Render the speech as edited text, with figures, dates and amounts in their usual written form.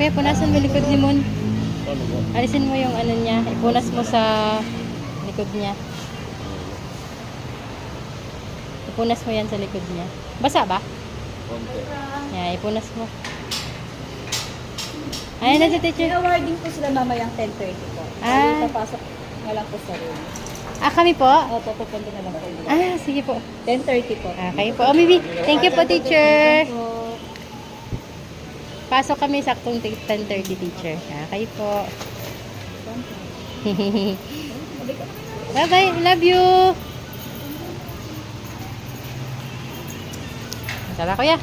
Kuya, punasan mo likod ni Mon. Ano ba? Alisin mo yung ano niya. Ipunas mo sa likod niya. Ipunas mo yan sa likod niya. Basa ba? Konti. Yan, ipunas mo. Ayan na si teacher. Awarding po sila mamayang 10:30 po. Ah. Papasok na lang po sa room. Kami po? Opo, pupunta na lang po. Sige po. 10:30 po. Kayo po. Oh, Bibi. Thank you po, teacher. Po. Pasok kami saktong 10:30, teacher. Kayo po. Bye-bye. Love you. Tara, kuya.